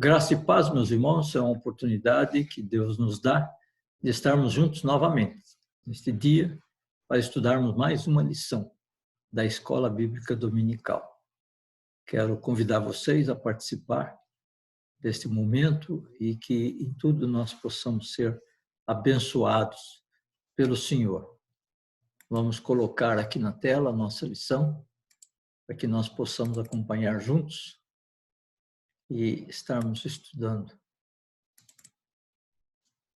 Graça e paz, meus irmãos, é uma oportunidade que Deus nos dá de estarmos juntos novamente, neste dia, para estudarmos mais uma lição da Escola Bíblica Dominical. Quero convidar vocês a participar deste momento e que em tudo nós possamos ser abençoados pelo Senhor. Vamos colocar aqui na tela a nossa lição, para que nós possamos acompanhar juntos e estarmos estudando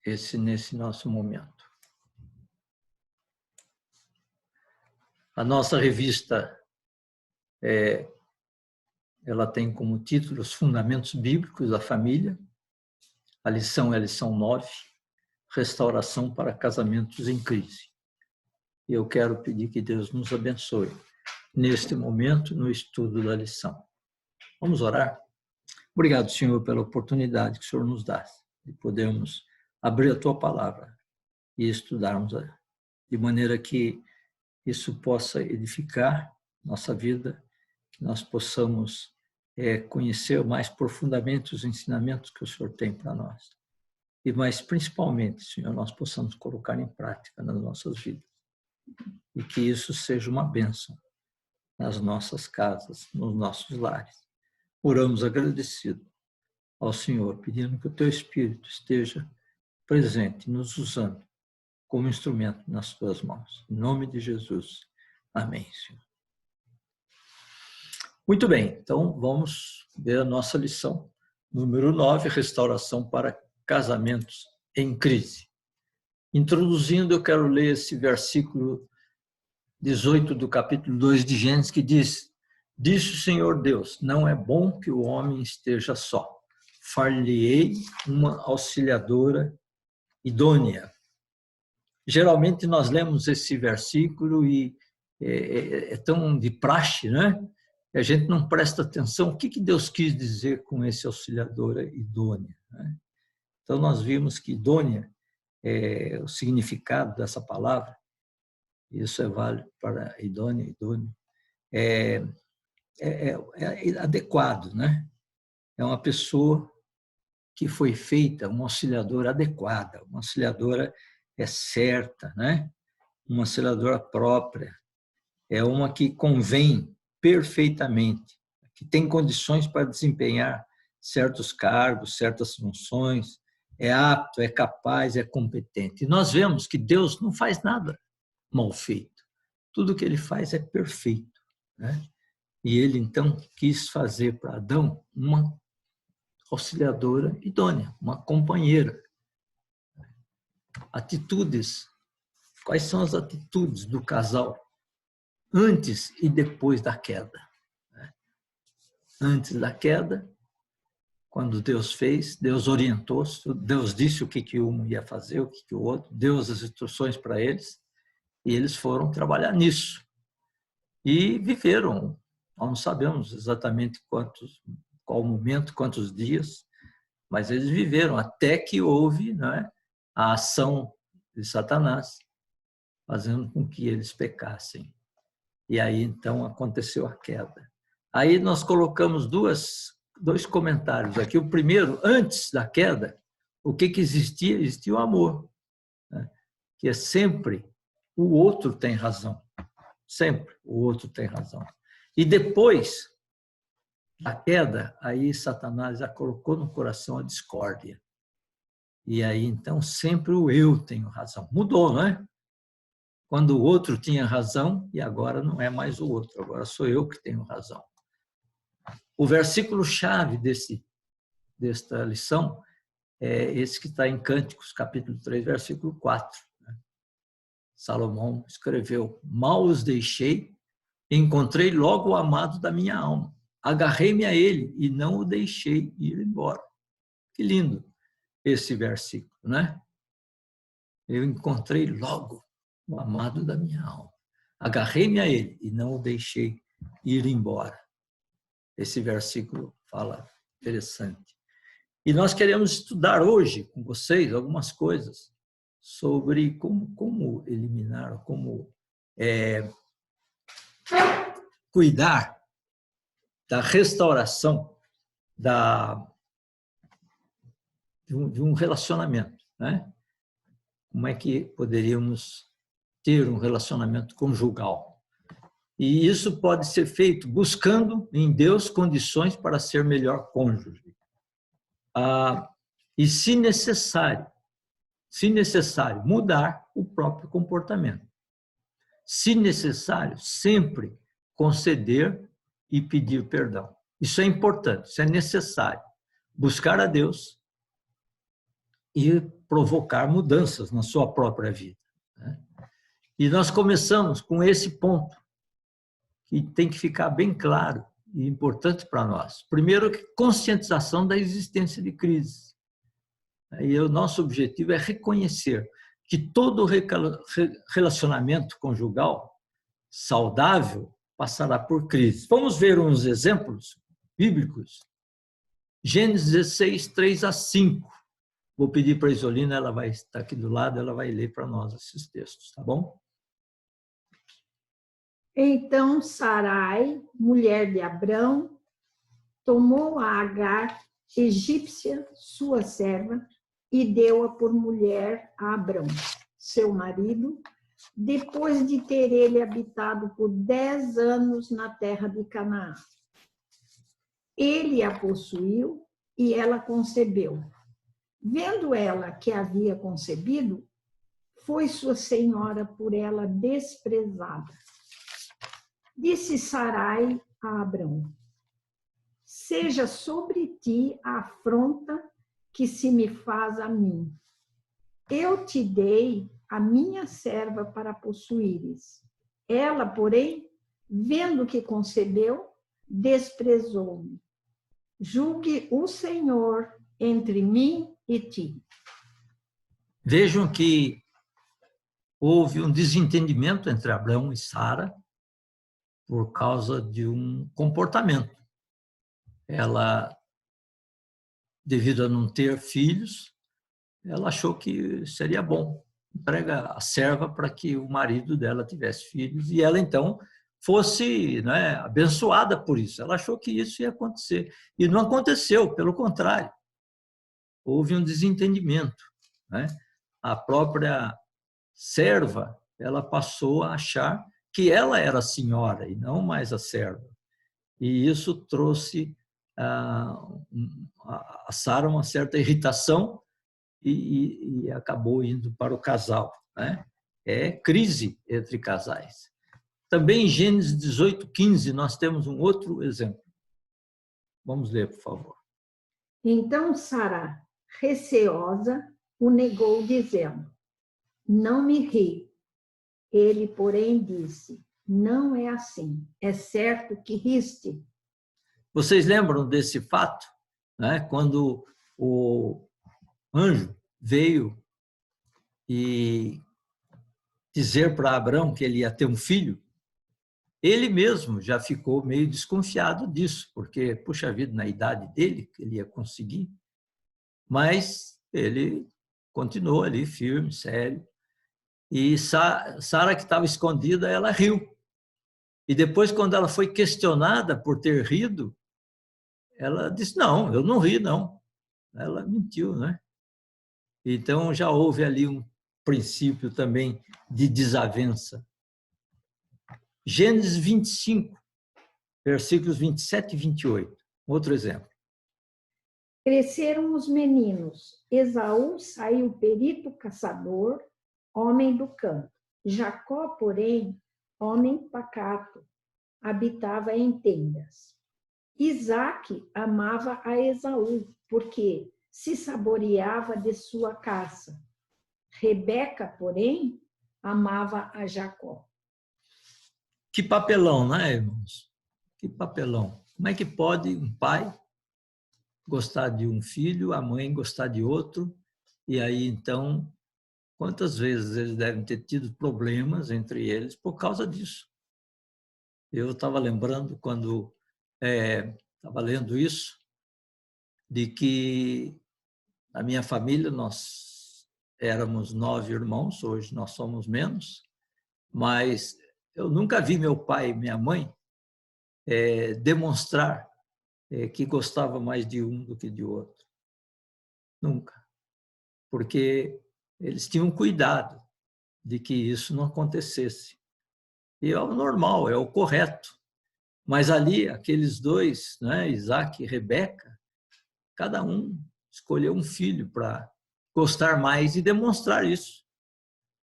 nesse nosso momento. A nossa revista, ela tem como título Os Fundamentos Bíblicos da Família. A lição é a lição 9, Restauração para Casamentos em Crise. E eu quero pedir que Deus nos abençoe neste momento, no estudo da lição. Vamos orar? Obrigado, Senhor, pela oportunidade que o Senhor nos dá de podermos abrir a Tua Palavra e estudarmos de maneira que isso possa edificar nossa vida, que nós possamos conhecer mais profundamente os ensinamentos que o Senhor tem para nós. E mais principalmente, Senhor, nós possamos colocar em prática nas nossas vidas. E que isso seja uma bênção nas nossas casas, nos nossos lares. Oramos agradecido ao Senhor, pedindo que o Teu Espírito esteja presente, nos usando como instrumento nas Tuas mãos. Em nome de Jesus. Amém, Senhor. Muito bem, então vamos ver a nossa lição número 9, Restauração para Casamentos em Crise. Introduzindo, eu quero ler esse versículo 18 do capítulo 2 de Gênesis, que diz: Disse o Senhor Deus, não é bom que o homem esteja só. Far-lhe-ei uma auxiliadora idônea. Geralmente nós lemos esse versículo e é tão de praxe, né? E a gente não presta atenção o que Deus quis dizer com esse auxiliadora idônea, né? Então nós vimos que idônea, o significado dessa palavra, isso é válido para idônea, é adequado, né? É uma pessoa que foi feita, uma auxiliadora adequada, uma auxiliadora certa, né? Uma auxiliadora própria, é uma que convém perfeitamente, que tem condições para desempenhar certos cargos, certas funções, é apto, é capaz, é competente. E nós vemos que Deus não faz nada mal feito. Tudo que Ele faz é perfeito, né? E Ele, então, quis fazer para Adão uma auxiliadora idônea, uma companheira. Atitudes. Quais são as atitudes do casal antes e depois da queda? Antes da queda, quando Deus fez, Deus orientou, Deus disse o que um ia fazer, o que o outro, deu as instruções para eles, e eles foram trabalhar nisso. E viveram, nós não sabemos exatamente qual momento, quantos dias, mas eles viveram até que houve, né, a ação de Satanás, fazendo com que eles pecassem. E aí, então, aconteceu a queda. Aí nós colocamos dois comentários aqui. O primeiro, antes da queda, o que existia? Existia o amor, né? Que é sempre o outro tem razão. Sempre o outro tem razão. E depois da queda, aí Satanás já colocou no coração a discórdia. E aí, então, sempre o eu tenho razão. Mudou, não é? Quando o outro tinha razão, e agora não é mais o outro, agora sou eu que tenho razão. O versículo-chave desta lição é esse que está em Cânticos, capítulo 3, versículo 4. Salomão escreveu: Mal os deixei, encontrei logo o amado da minha alma. Agarrei-me a ele e não o deixei ir embora. Que lindo esse versículo, né? Eu encontrei logo o amado da minha alma. Agarrei-me a ele e não o deixei ir embora. Esse versículo fala interessante. E nós queremos estudar hoje com vocês algumas coisas sobre como eliminar, como cuidar da restauração de um relacionamento, né? Como é que poderíamos ter um relacionamento conjugal? E isso pode ser feito buscando em Deus condições para ser melhor cônjuge. E, se necessário, mudar o próprio comportamento. Se necessário, sempre conceder e pedir perdão. Isso é importante, isso é necessário. Buscar a Deus e provocar mudanças na sua própria vida. E nós começamos com esse ponto, que tem que ficar bem claro e importante para nós. Primeiro, conscientização da existência de crises. E o nosso objetivo é reconhecer que todo relacionamento conjugal saudável passará por crise. Vamos ver uns exemplos bíblicos. Gênesis 16, 3 a 5. Vou pedir para a Isolina, ela vai estar aqui do lado, ela vai ler para nós esses textos, tá bom? Então Sarai, mulher de Abrão, tomou a Agar, egípcia, sua serva, e deu-a por mulher a Abrão, seu marido, depois de ter ele habitado por 10 anos na terra de Canaã. Ele a possuiu e ela concebeu. Vendo ela que havia concebido, foi sua senhora por ela desprezada. Disse Sarai a Abrão: seja sobre ti a afronta que se me faz a mim. Eu te dei a minha serva para possuíres. Ela, porém, vendo que concebeu, desprezou-me. Julgue o Senhor entre mim e ti. Vejam que houve um desentendimento entre Abrão e Sara por causa de um comportamento. Ela, devido a não ter filhos, ela achou que seria bom. Entrega a serva para que o marido dela tivesse filhos e ela, então, fosse, né, abençoada por isso. Ela achou que isso ia acontecer. E não aconteceu, pelo contrário. Houve um desentendimento, né? A própria serva, ela passou a achar que ela era a senhora e não mais a serva. E isso trouxe a Sara uma certa irritação e acabou indo para o casal, né? É crise entre casais. Também em Gênesis 18, 15, nós temos um outro exemplo. Vamos ler, por favor. Então Sara, receosa, o negou, dizendo: não me ri. Ele, porém, disse: não é assim. É certo que riste. Vocês lembram desse fato, né? Quando o anjo veio e dizer para Abrão que ele ia ter um filho, ele mesmo já ficou meio desconfiado disso, porque, puxa vida, na idade dele, que ele ia conseguir, mas ele continuou ali firme, sério. E Sara, que estava escondida, ela riu. E depois, quando ela foi questionada por ter rido, ela disse: não, eu não ri, não. Ela mentiu, né? Então, já houve ali um princípio também de desavença. Gênesis 25, versículos 27 e 28. Outro exemplo. Cresceram os meninos. Esaú saiu perito caçador, homem do campo. Jacó, porém, homem pacato, habitava em tendas. Isaque amava a Esaú, porque se saboreava de sua caça. Rebeca, porém, amava a Jacó. Que papelão, né, irmãos? Que papelão. Como é que pode um pai gostar de um filho, a mãe gostar de outro? E aí, então, quantas vezes eles devem ter tido problemas entre eles por causa disso? Eu estava lembrando, quando estava lendo isso, de que na minha família nós éramos 9 irmãos, hoje nós somos menos, mas eu nunca vi meu pai e minha mãe demonstrar que gostava mais de um do que de outro. Nunca. porque eles tinham cuidado de que isso não acontecesse. E é o normal, é o correto. Mas ali, aqueles dois, né, Isaac e Rebeca, cada um escolheu um filho para gostar mais e demonstrar isso.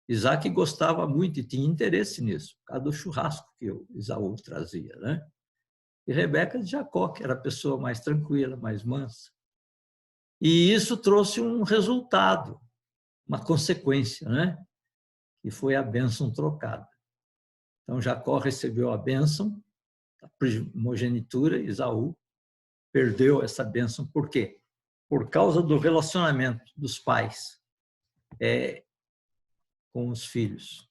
Isaac gostava muito e tinha interesse nisso, por causa do churrasco que o Esaú trazia, né? E Rebeca de Jacó, que era a pessoa mais tranquila, mais mansa. E isso trouxe um resultado, uma consequência, né? Que foi a bênção trocada. Então, Jacó recebeu a bênção, a primogenitura, Esaú perdeu essa bênção. Por quê? Por causa do relacionamento dos pais com os filhos.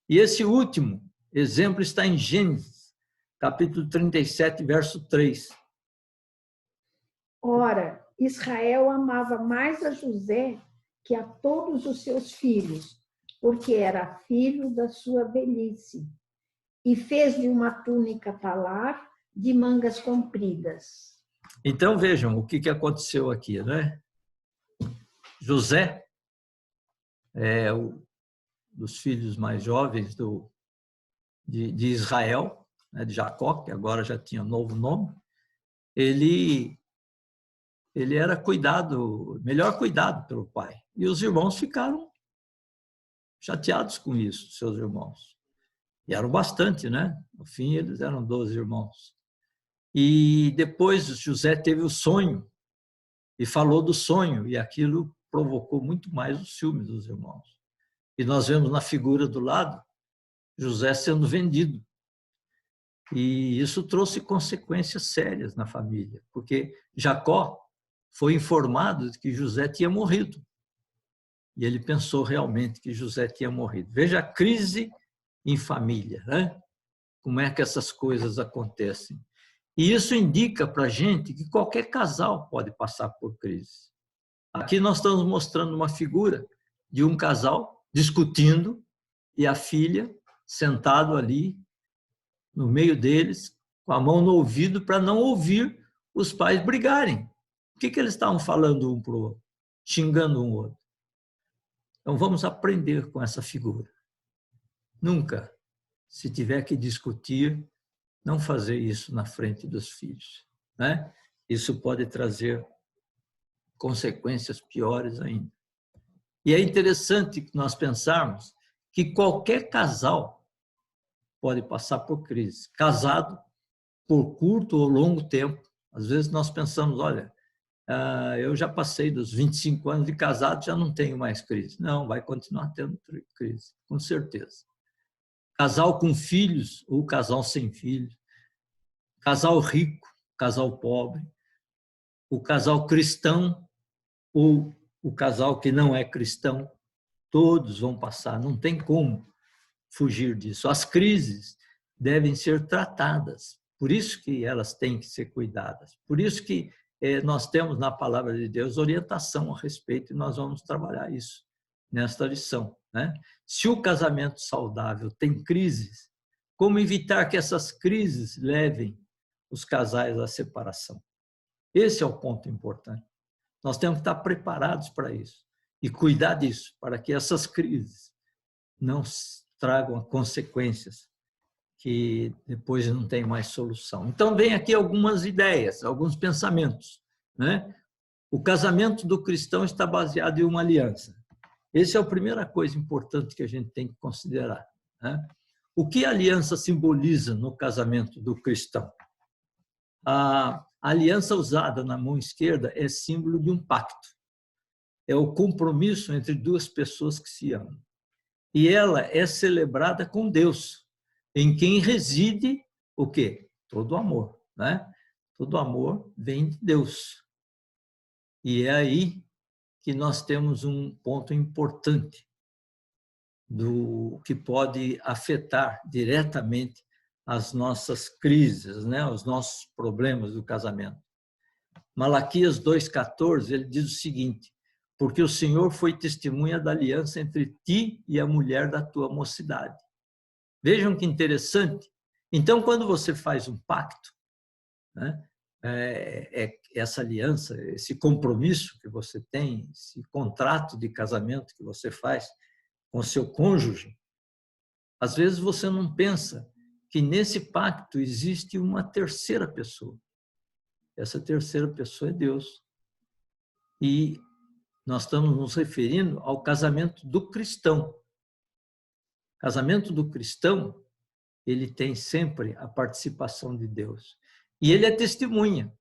E esse último exemplo está em Gênesis, capítulo 37, verso 3. Ora, Israel amava mais a José que a todos os seus filhos, porque era filho da sua velhice, e fez-lhe uma túnica talar de mangas compridas. Então, vejam o que aconteceu aqui, né? José é um dos filhos mais jovens de Israel, né, de Jacó, que agora já tinha um novo nome. Ele era melhor cuidado pelo pai. E os irmãos ficaram chateados com isso, seus irmãos. E eram bastante, né? No fim, eles eram 12 irmãos. E depois José teve o sonho e falou do sonho, e aquilo provocou muito mais o ciúme dos irmãos. E nós vemos na figura do lado José sendo vendido. E isso trouxe consequências sérias na família, porque Jacó foi informado de que José tinha morrido. E ele pensou realmente que José tinha morrido. Veja a crise em família, né? Como é que essas coisas acontecem. E isso indica para a gente que qualquer casal pode passar por crise. Aqui nós estamos mostrando uma figura de um casal discutindo e a filha sentado ali no meio deles, com a mão no ouvido para não ouvir os pais brigarem. O que eles estavam falando um para o outro? Xingando um outro. Então vamos aprender com essa figura. Nunca, se tiver que discutir, não fazer isso na frente dos filhos, né? Isso pode trazer consequências piores ainda. E é interessante nós pensarmos que qualquer casal pode passar por crise. Casado por curto ou longo tempo. Às vezes nós pensamos, olha, eu já passei dos 25 anos de casado, já não tenho mais crise. Não, vai continuar tendo crise, com certeza. Casal com filhos ou casal sem filhos. Casal rico, casal pobre. O casal cristão ou o casal que não é cristão. Todos vão passar, não tem como fugir disso. As crises devem ser tratadas, por isso que elas têm que ser cuidadas. Por isso que nós temos na palavra de Deus orientação a respeito e nós vamos trabalhar isso nesta lição, né? Se o casamento saudável tem crises, como evitar que essas crises levem os casais à separação? Esse é o ponto importante. Nós temos que estar preparados para isso e cuidar disso, para que essas crises não tragam consequências que depois não tem mais solução. Então, vem aqui algumas ideias, alguns pensamentos, né? O casamento do cristão está baseado em uma aliança. Essa é a primeira coisa importante que a gente tem que considerar, né? O que a aliança simboliza no casamento do cristão? A aliança usada na mão esquerda é símbolo de um pacto. É o compromisso entre duas pessoas que se amam. E ela é celebrada com Deus, em quem reside o quê? Todo amor, né? Todo amor vem de Deus. E é aí que nós temos um ponto importante do que pode afetar diretamente as nossas crises, né? Os nossos problemas do casamento. Malaquias 2,14, ele diz o seguinte: porque o Senhor foi testemunha da aliança entre ti e a mulher da tua mocidade. Vejam que interessante. Então, quando você faz um pacto, né, essa aliança, esse compromisso que você tem, esse contrato de casamento que você faz com o seu cônjuge, às vezes você não pensa que nesse pacto existe uma terceira pessoa. Essa terceira pessoa é Deus. E nós estamos nos referindo ao casamento do cristão. O casamento do cristão, ele tem sempre a participação de Deus. E ele é testemunha,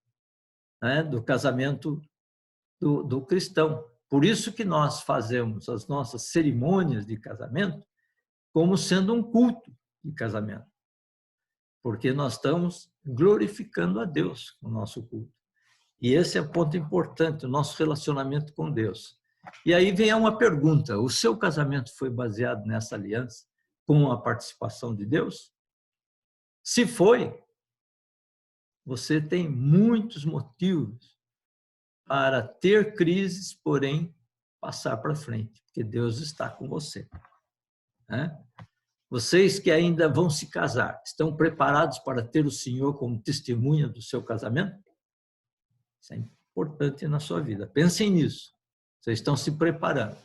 né, do casamento do cristão. Por isso que nós fazemos as nossas cerimônias de casamento como sendo um culto de casamento. Porque nós estamos glorificando a Deus com o nosso culto. E esse é o ponto importante, o nosso relacionamento com Deus. E aí vem uma pergunta: o seu casamento foi baseado nessa aliança com a participação de Deus? Se foi, você tem muitos motivos para ter crises, porém passar para frente, porque Deus está com você. Né? Vocês que ainda vão se casar, estão preparados para ter o Senhor como testemunha do seu casamento? Isso é importante na sua vida. Pensem nisso. Vocês estão se preparando.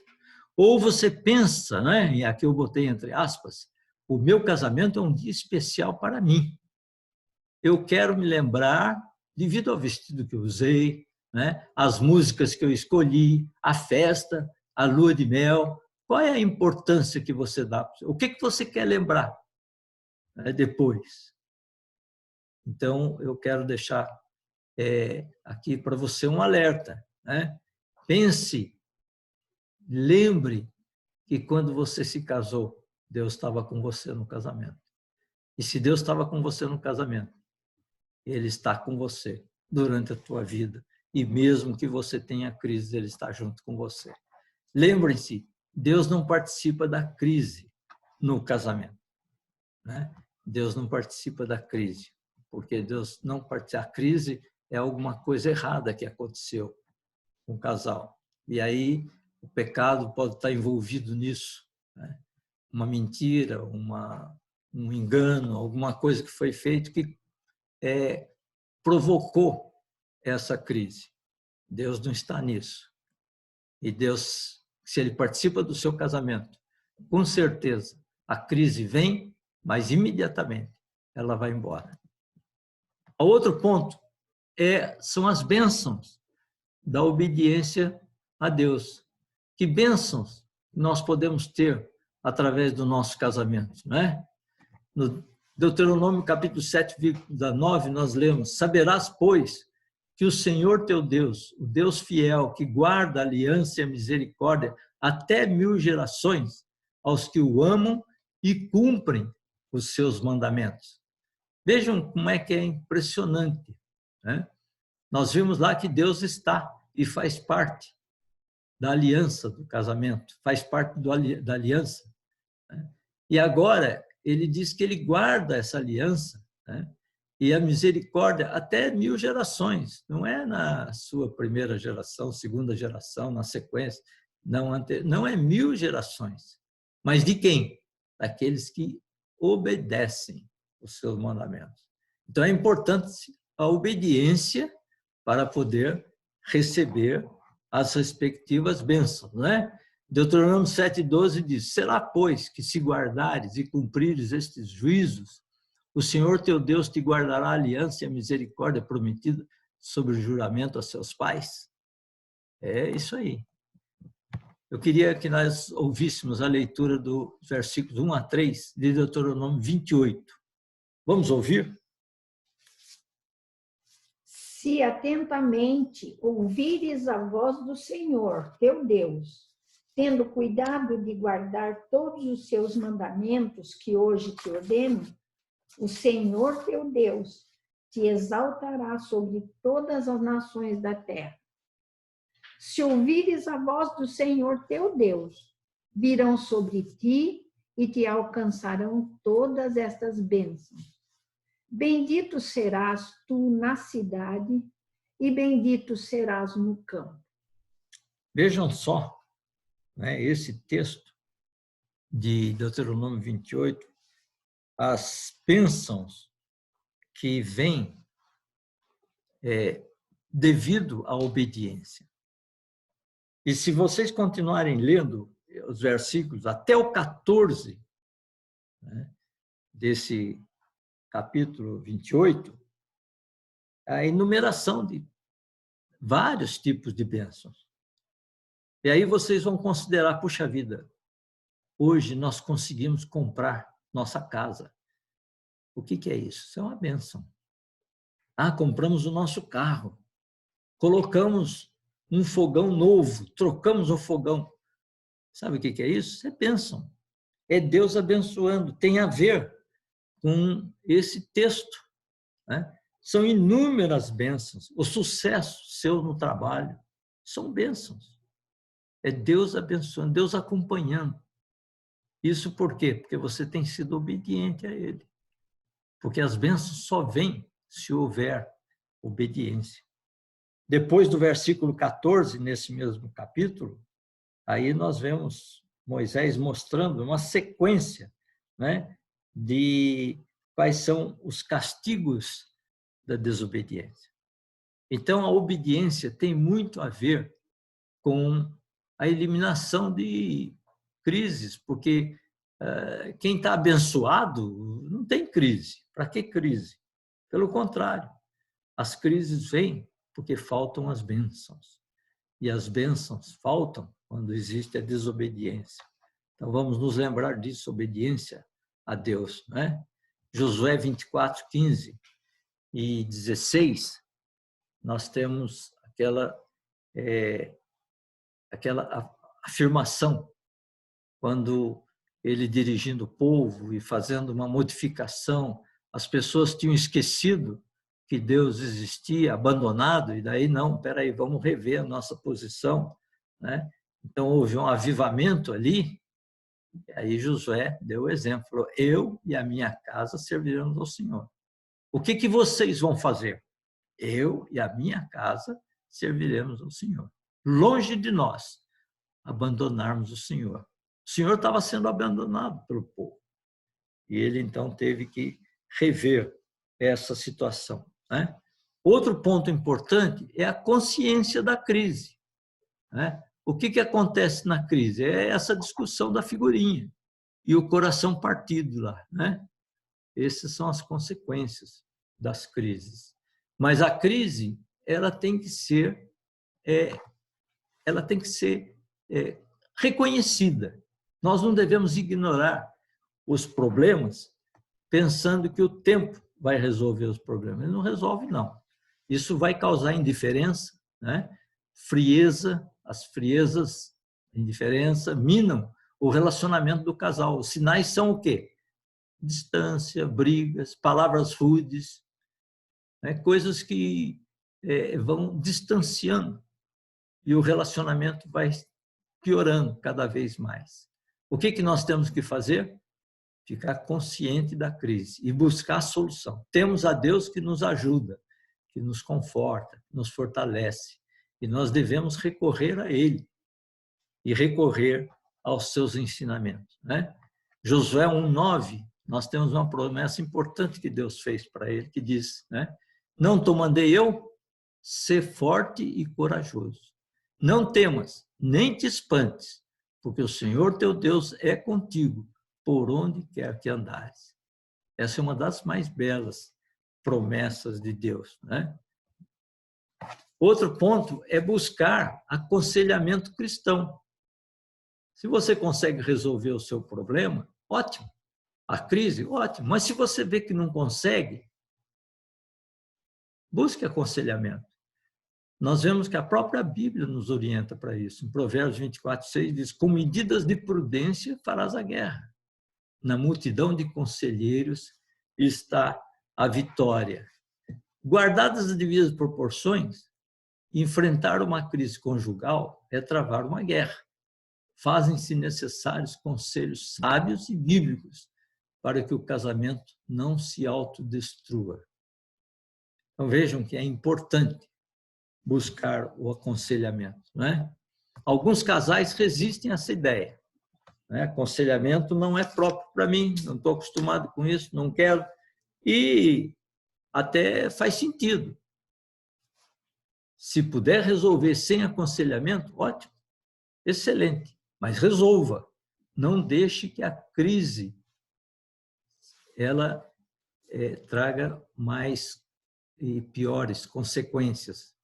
Ou você pensa, né? E aqui eu botei entre aspas, o meu casamento é um dia especial para mim. Eu quero me lembrar, devido ao vestido que eu usei, né? As músicas que eu escolhi, a festa, a lua de mel. Qual é a importância que você dá? O que você quer lembrar, né, depois? Então, eu quero deixar aqui para você um alerta. Né? Pense, lembre que quando você se casou, Deus estava com você no casamento. E se Deus estava com você no casamento, Ele está com você durante a tua vida. E mesmo que você tenha crise, Ele está junto com você. Lembrem-se, Deus não participa da crise no casamento. Né? Deus não participa da crise, porque Deus não participa. A crise é alguma coisa errada que aconteceu com o casal. E aí o pecado pode estar envolvido nisso. Né? Uma mentira, um engano, alguma coisa que foi feito que provocou essa crise. Deus não está nisso. E Deus, se Ele participa do seu casamento, com certeza a crise vem, mas imediatamente ela vai embora. O outro ponto são as bênçãos da obediência a Deus. Que bênçãos nós podemos ter através do nosso casamento, não é? No Deuteronômio capítulo 7:9 nós lemos: saberás, pois, que o Senhor teu Deus, o Deus fiel, que guarda a aliança e a misericórdia até 1000 gerações, aos que o amam e cumprem os seus mandamentos. Vejam como é que é impressionante. Né? Nós vimos lá que Deus está e faz parte da aliança do casamento, faz parte da aliança. Né? E agora ele diz que ele guarda essa aliança, né? E a misericórdia até 1000 gerações, não é na sua primeira geração, segunda geração, na sequência, não é 1000 gerações. Mas de quem? Daqueles que obedecem os seus mandamentos. Então é importante a obediência para poder receber as respectivas bênçãos, né? Deuteronômio 7:12 diz: será, pois, que se guardares e cumprires estes juízos, o Senhor teu Deus te guardará a aliança e a misericórdia prometida sobre o juramento a seus pais. É isso aí. Eu queria que nós ouvíssemos a leitura dos versículos 1 a 3 de Deuteronômio 28. Vamos ouvir? Se atentamente ouvires a voz do Senhor, teu Deus, tendo cuidado de guardar todos os seus mandamentos que hoje te ordeno, o Senhor teu Deus te exaltará sobre todas as nações da terra. Se ouvires a voz do Senhor teu Deus, virão sobre ti e te alcançarão todas estas bênçãos. Bendito serás tu na cidade e bendito serás no campo. Vejam só, né, esse texto de Deuteronômio 28, as bênçãos que vêm devido à obediência. E se vocês continuarem lendo os versículos até o 14, né, desse capítulo 28, a enumeração de vários tipos de bênçãos. E aí vocês vão considerar, puxa vida, hoje nós conseguimos comprar nossa casa. O que é isso? Isso é uma bênção. Ah, compramos o nosso carro, colocamos um fogão novo, trocamos o fogão. Sabe o que é isso? Isso é bênção. É Deus abençoando. Tem a ver com esse texto, né? São inúmeras bênçãos. O sucesso seu no trabalho são bênçãos. É Deus abençoando, Deus acompanhando. Isso por quê? Porque você tem sido obediente a Ele. Porque as bênçãos só vêm se houver obediência. Depois do versículo 14, nesse mesmo capítulo, aí nós vemos Moisés mostrando uma sequência, né, de quais são os castigos da desobediência. Então, a obediência tem muito a ver com a eliminação de crises, porque quem está abençoado não tem crise. Para que crise? Pelo contrário, as crises vêm porque faltam as bênçãos. E as bênçãos faltam quando existe a desobediência. Então, vamos nos lembrar disso, obediência a Deus, né? Josué 24, 15 e 16, nós temos aquela afirmação, quando ele dirigindo o povo e fazendo uma modificação, as pessoas tinham esquecido que Deus existia, abandonado, e daí não, espera aí, vamos rever a nossa posição, né? Então houve um avivamento ali, e aí Josué deu o exemplo, falou, eu e a minha casa serviremos ao Senhor. O que vocês vão fazer? Eu e a minha casa serviremos ao Senhor. Longe de nós abandonarmos o Senhor. O Senhor estava sendo abandonado pelo povo. E ele, então, teve que rever essa situação, né? Outro ponto importante é a consciência da crise, né? O que acontece na crise? É essa discussão da figurinha e o coração partido lá, né? Essas são as consequências das crises. Mas a crise, ela tem que ser reconhecida. Nós não devemos ignorar os problemas pensando que o tempo vai resolver os problemas. Ele não resolve, não. Isso vai causar indiferença, né? Frieza, as friezas, indiferença, minam o relacionamento do casal. Os sinais são o quê? Distância, brigas, palavras rudes, né? Coisas que vão distanciando e o relacionamento vai piorando cada vez mais. O que nós temos que fazer? Ficar consciente da crise e buscar a solução. Temos a Deus que nos ajuda, que nos conforta, nos fortalece, e nós devemos recorrer a Ele e recorrer aos seus ensinamentos, né? Josué 1:9, nós temos uma promessa importante que Deus fez para ele, que diz, né? Não te mandei eu? Ser forte e corajoso. Não temas, nem te espantes, porque o Senhor teu Deus é contigo, por onde quer que andares. Essa é uma das mais belas promessas de Deus, né? Outro ponto é buscar aconselhamento cristão. Se você consegue resolver o seu problema, ótimo. A crise, ótimo. Mas se você vê que não consegue, busque aconselhamento. Nós vemos que a própria Bíblia nos orienta para isso. Em Provérbios 24:6 diz, com medidas de prudência farás a guerra. Na multidão de conselheiros está a vitória. Guardadas as devidas proporções, enfrentar uma crise conjugal é travar uma guerra. Fazem-se necessários conselhos sábios e bíblicos para que o casamento não se autodestrua. Então vejam que é importante buscar o aconselhamento, né? Alguns casais resistem a essa ideia, né? Aconselhamento não é próprio para mim, não estou acostumado com isso, não quero, e até faz sentido. Se puder resolver sem aconselhamento, ótimo, excelente, mas resolva. Não deixe que a crise ela traga mais e piores consequências.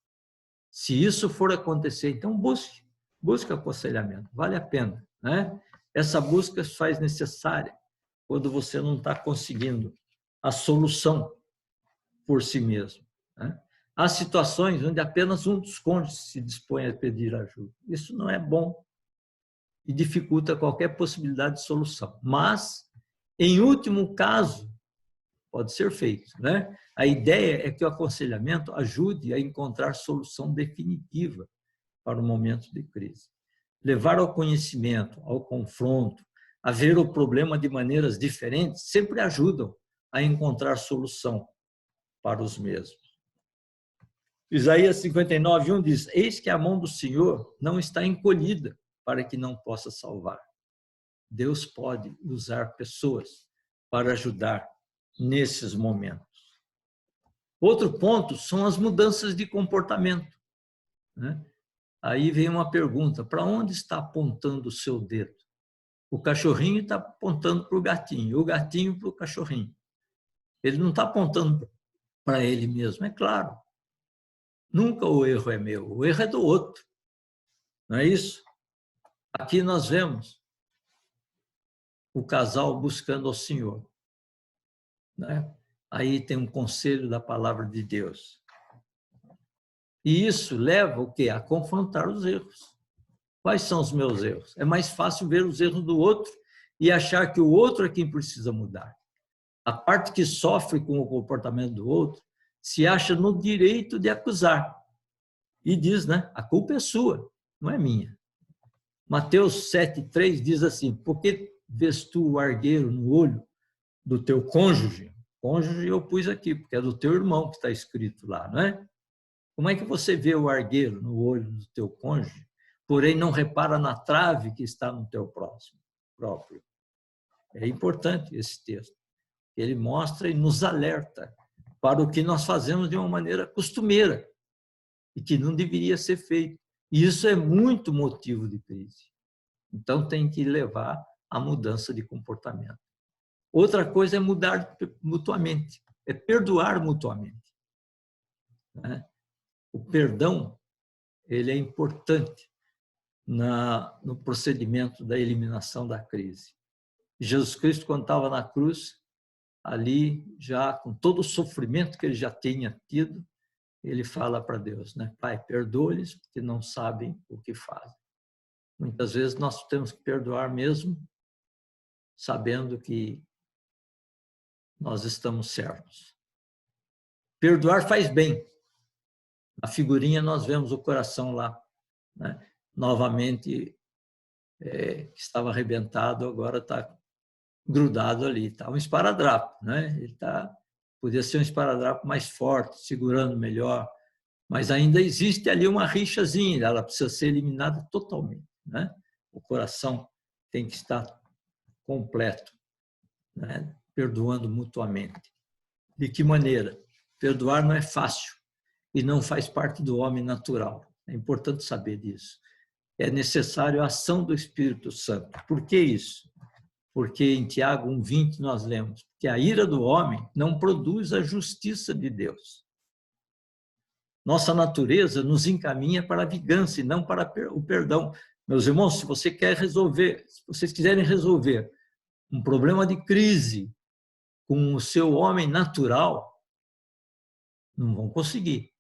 Se isso for acontecer, então busque aconselhamento, vale a pena, né? Essa busca se faz necessária quando você não está conseguindo a solução por si mesmo, né? Há situações onde apenas um dos cônjuges se dispõe a pedir ajuda. Isso não é bom e dificulta qualquer possibilidade de solução. Mas, em último caso, pode ser feito, né? A ideia é que o aconselhamento ajude a encontrar solução definitiva para o momento de crise. Levar ao conhecimento, ao confronto, a ver o problema de maneiras diferentes, sempre ajudam a encontrar solução para os mesmos. Isaías 59:1 diz: eis que a mão do Senhor não está encolhida para que não possa salvar. Deus pode usar pessoas para ajudar nesses momentos. Outro ponto são as mudanças de comportamento, né? Aí vem uma pergunta: para onde está apontando o seu dedo? O cachorrinho está apontando para o gatinho, o gatinho para o cachorrinho. Ele não está apontando para ele mesmo, é claro. Nunca o erro é meu, o erro é do outro. Não é isso? Aqui nós vemos o casal buscando ao Senhor, né? Aí tem um conselho da palavra de Deus. E isso leva o quê? A confrontar os erros. Quais são os meus erros? É mais fácil ver os erros do outro e achar que o outro é quem precisa mudar. A parte que sofre com o comportamento do outro se acha no direito de acusar. E diz, né? A culpa é sua, não é minha. Mateus 7:3 diz assim: por que vês tu o argueiro no olho do teu cônjuge? Cônjuge eu pus aqui, porque é do teu irmão que está escrito lá, não é? Como é que você vê o argueiro no olho do teu cônjuge, porém não repara na trave que está no teu próprio? É importante esse texto. Ele mostra e nos alerta para o que nós fazemos de uma maneira costumeira e que não deveria ser feito. E isso é muito motivo de crise. Então, tem que levar à mudança de comportamento. Outra coisa é mudar mutuamente, é perdoar mutuamente, né? O perdão ele é importante no procedimento da eliminação da crise. Jesus Cristo, quando estava na cruz, ali, já com todo o sofrimento que ele já tinha tido, ele fala para Deus, né? Pai, perdoa-lhes, porque não sabem o que fazem. Muitas vezes nós temos que perdoar mesmo, sabendo que nós estamos certos. Perdoar faz bem. Na figurinha nós vemos o coração lá, né? Novamente, que estava arrebentado, agora está grudado ali. Está um esparadrapo, né? Podia ser um esparadrapo mais forte, segurando melhor, mas ainda existe ali uma rixazinha, ela precisa ser eliminada totalmente, né? O coração tem que estar completo, né? Perdoando mutuamente. De que maneira? Perdoar não é fácil e não faz parte do homem natural. É importante saber disso. É necessário a ação do Espírito Santo. Por que isso? Porque em Tiago 1:20 nós lemos que a ira do homem não produz a justiça de Deus. Nossa natureza nos encaminha para a vingança e não para o perdão. Meus irmãos, se vocês quiserem resolver um problema de crise com o seu homem natural, não vão conseguir.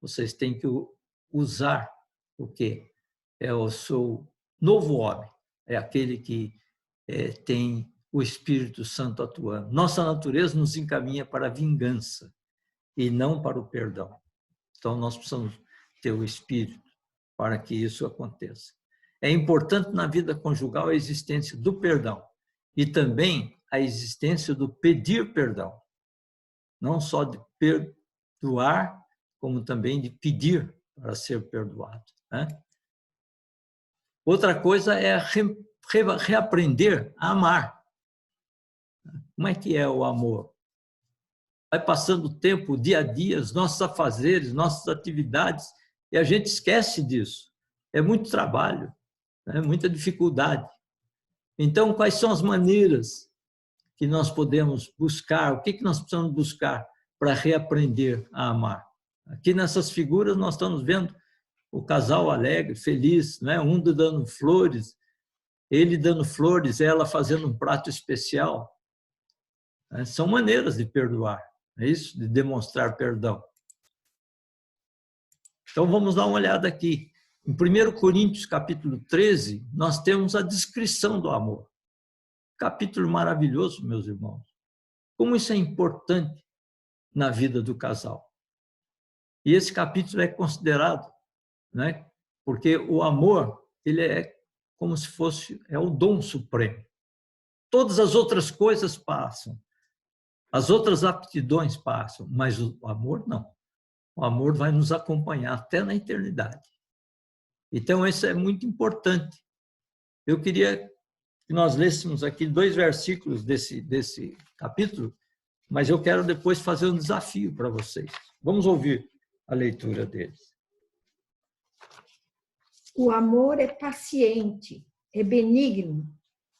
Vocês têm que usar o quê? É o seu novo homem, é aquele que tem o Espírito Santo atuando. Nossa natureza nos encaminha para a vingança e não para o perdão. Então, nós precisamos ter o Espírito para que isso aconteça. É importante na vida conjugal a existência do perdão e também a existência do pedir perdão. Não só de perdoar, como também de pedir para ser perdoado, né? Outra coisa é reaprender a amar. Como é que é o amor? vai passando o tempo, o dia a dia, os nossos afazeres, nossas atividades, e a gente esquece disso. É muito trabalho, é muita dificuldade. Então, quais são as maneiras que nós podemos buscar? O que nós precisamos buscar para reaprender a amar? Aqui nessas figuras nós estamos vendo o casal alegre, feliz, né? Um dando flores, ele dando flores, ela fazendo um prato especial. São maneiras de perdoar, é isso? De demonstrar perdão. Então vamos dar uma olhada aqui. Em 1 Coríntios, capítulo 13, nós temos a descrição do amor. Capítulo maravilhoso, meus irmãos. Como isso é importante na vida do casal. E esse capítulo é considerado, né? Porque o amor, ele é como se fosse o dom supremo. Todas as outras coisas passam, as outras aptidões passam, mas o amor não. O amor vai nos acompanhar até na eternidade. Então, isso é muito importante. Eu queria que nós lêssemos aqui 2 versículos desse capítulo, mas eu quero depois fazer um desafio para vocês. Vamos ouvir a leitura deles. O amor é paciente, é benigno.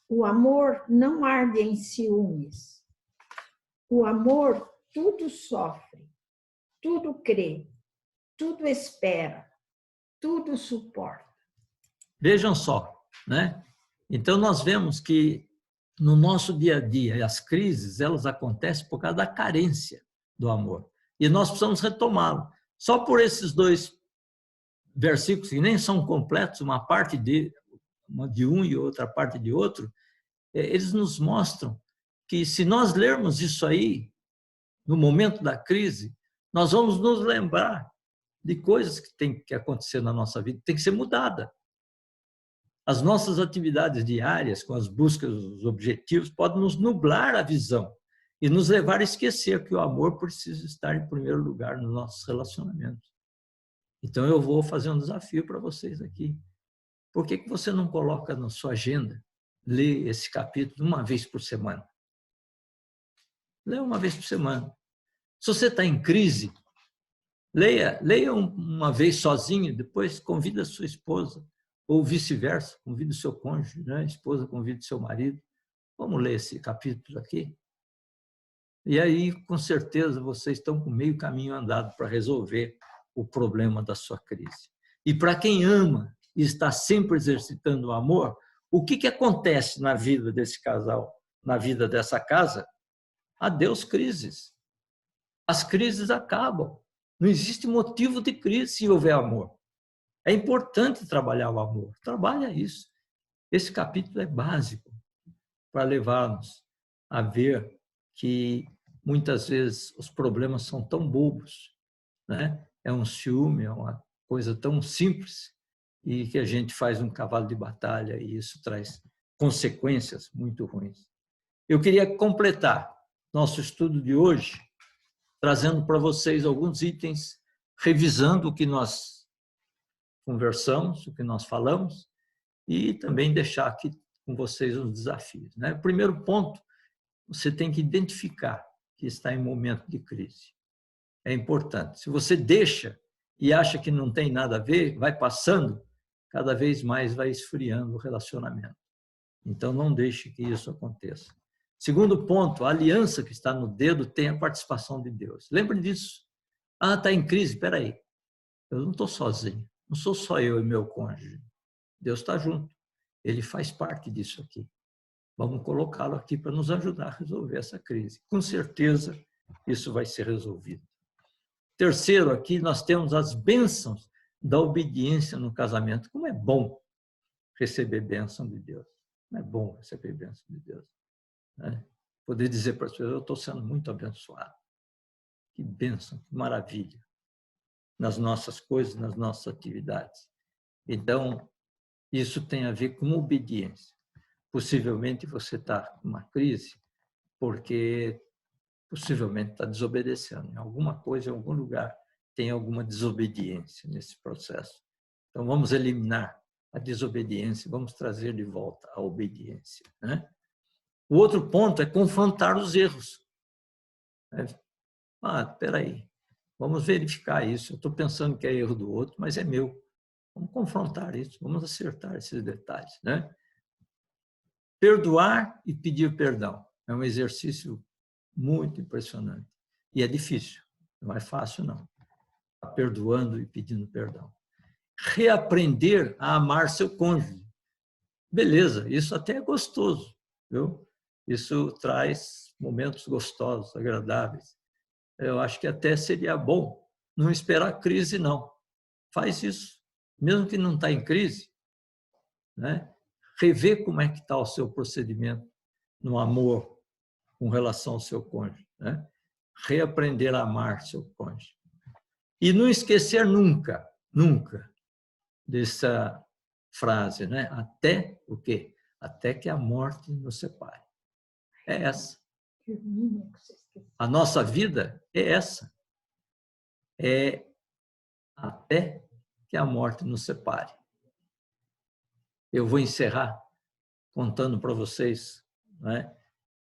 O amor não arde em ciúmes. O amor tudo sofre, tudo crê, tudo espera, tudo suporta. Vejam só, né? Então nós vemos que no nosso dia a dia as crises elas acontecem por causa da carência do amor e nós precisamos retomá-lo. Só por esses 2 versículos que nem são completos, uma parte de um e outra parte de outro, eles nos mostram que se nós lermos isso aí no momento da crise, nós vamos nos lembrar de coisas que tem que acontecer na nossa vida, tem que ser mudada. As nossas atividades diárias, com as buscas dos objetivos, podem nos nublar a visão e nos levar a esquecer que o amor precisa estar em primeiro lugar nos nossos relacionamentos. Então, eu vou fazer um desafio para vocês aqui. Por que você não coloca na sua agenda, ler esse capítulo uma vez por semana? Leia uma vez por semana. Se você está em crise, leia uma vez sozinho, depois convida a sua esposa, ou vice-versa, convida o seu cônjuge, né? A esposa convida o seu marido. Vamos ler esse capítulo aqui? E aí, com certeza, vocês estão com meio caminho andado para resolver o problema da sua crise. E para quem ama e está sempre exercitando o amor, o que acontece na vida desse casal, na vida dessa casa? Adeus crises. As crises acabam. Não existe motivo de crise se houver amor. É importante trabalhar o amor. Trabalha isso. Esse capítulo é básico para levar-nos a ver que muitas vezes os problemas são tão bobos, né? É um ciúme, é uma coisa tão simples e que a gente faz um cavalo de batalha e isso traz consequências muito ruins. Eu queria completar nosso estudo de hoje trazendo para vocês alguns itens, revisando o que nós conversamos, o que nós falamos, e também deixar aqui com vocês os desafios. Né? O primeiro ponto, você tem que identificar que está em momento de crise. É importante. Se você deixa e acha que não tem nada a ver, vai passando, cada vez mais vai esfriando o relacionamento. Então, não deixe que isso aconteça. Segundo ponto, a aliança que está no dedo tem a participação de Deus. Lembre disso. Ah, está em crise, espera aí. Eu não estou sozinho. Não sou só eu e meu cônjuge. Deus está junto. Ele faz parte disso aqui. Vamos colocá-lo aqui para nos ajudar a resolver essa crise. Com certeza, isso vai ser resolvido. Terceiro, aqui nós temos as bênçãos da obediência no casamento. Como é bom receber bênção de Deus. Como é bom receber bênção de Deus. Né? Poder dizer para as pessoas, eu estou sendo muito abençoado. Que bênção, que maravilha. Nas nossas coisas, nas nossas atividades. Então, isso tem a ver com obediência. Possivelmente você está numa crise porque possivelmente está desobedecendo. Em alguma coisa, em algum lugar, tem alguma desobediência nesse processo. Então, vamos eliminar a desobediência, vamos trazer de volta a obediência. Né? O outro ponto é confrontar os erros. Espera aí, vamos verificar isso. Eu estou pensando que é erro do outro, mas é meu. Vamos confrontar isso, vamos acertar esses detalhes, né? Perdoar e pedir perdão é um exercício muito impressionante. E é difícil, não é fácil, não. Tá perdoando e pedindo perdão. Reaprender a amar seu cônjuge. Beleza, isso até é gostoso, viu? Isso traz momentos gostosos, agradáveis. Eu acho que até seria bom não esperar crise, não. Faz isso. Mesmo que não está em crise, né? Rever como é que está o seu procedimento no amor com relação ao seu cônjuge, né? Reaprender a amar seu cônjuge. E não esquecer nunca, nunca, dessa frase, né? Até o quê? Até que a morte nos separe. É essa. A nossa vida é essa. É até que a morte nos separe. Eu vou encerrar contando para vocês, né,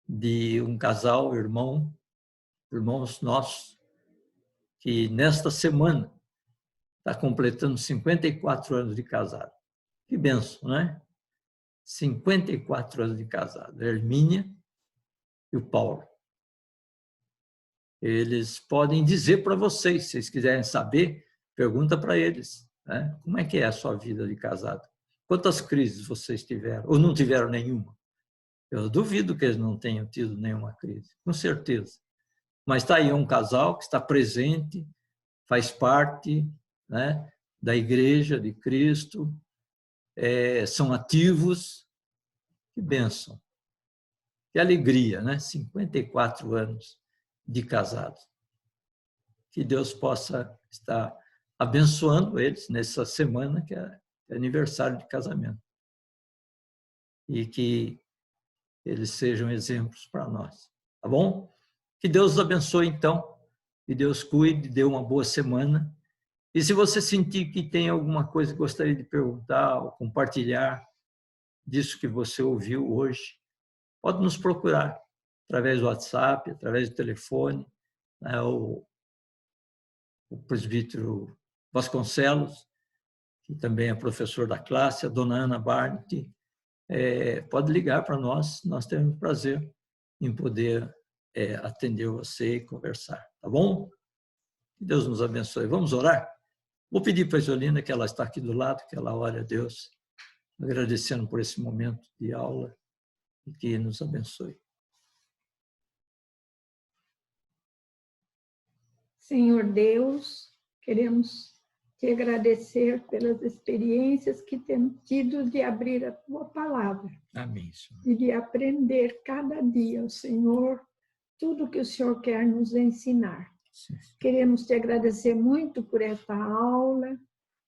de um casal, irmãos nossos, que nesta semana está completando 54 anos de casado. Que benção, né? 54 anos de casado. A Hermínia e o Paulo. Eles podem dizer para vocês, se vocês quiserem saber, pergunta para eles, né? Como é que é a sua vida de casado? Quantas crises vocês tiveram? Ou não tiveram nenhuma? Eu duvido que eles não tenham tido nenhuma crise, com certeza. Mas está aí um casal que está presente, faz parte, né, da Igreja de Cristo, são ativos. Que bênção, que alegria, né? 54 anos de casados. Que Deus possa estar abençoando eles nessa semana que é aniversário de casamento. E que eles sejam exemplos para nós. Tá bom? Que Deus os abençoe, então. Que Deus cuide, dê uma boa semana. E se você sentir que tem alguma coisa que gostaria de perguntar ou compartilhar disso que você ouviu hoje, pode nos procurar através do WhatsApp, através do telefone, né? O presbítero Vasconcelos, que também é professor da classe, a dona Ana Barnett, pode ligar para nós, nós teremos prazer em poder atender você e conversar, tá bom? Que Deus nos abençoe. Vamos orar? Vou pedir para a Isolina, que ela está aqui do lado, que ela ore a Deus, agradecendo por esse momento de aula e que nos abençoe. Senhor Deus, queremos te agradecer pelas experiências que temos tido de abrir a tua palavra. Amém, Senhor. E de aprender cada dia, Senhor, tudo que o Senhor quer nos ensinar. Sim. Queremos te agradecer muito por esta aula,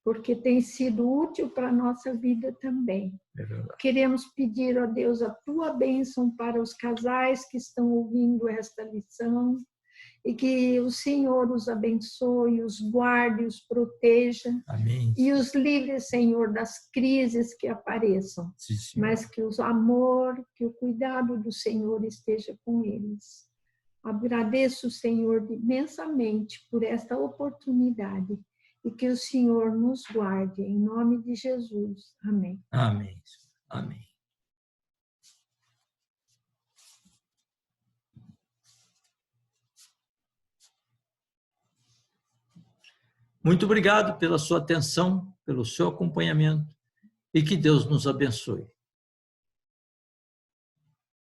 porque tem sido útil para a nossa vida também. É verdade. Queremos pedir a Deus a tua bênção para os casais que estão ouvindo esta lição, e que o Senhor os abençoe, os guarde, os proteja. Amém. E os livre, Senhor, das crises que apareçam. Sim, Senhor. Mas que o amor, que o cuidado do Senhor esteja com eles. Agradeço, Senhor, imensamente por esta oportunidade e que o Senhor nos guarde, em nome de Jesus. Amém. Amém. Amém. Muito obrigado pela sua atenção, pelo seu acompanhamento e que Deus nos abençoe.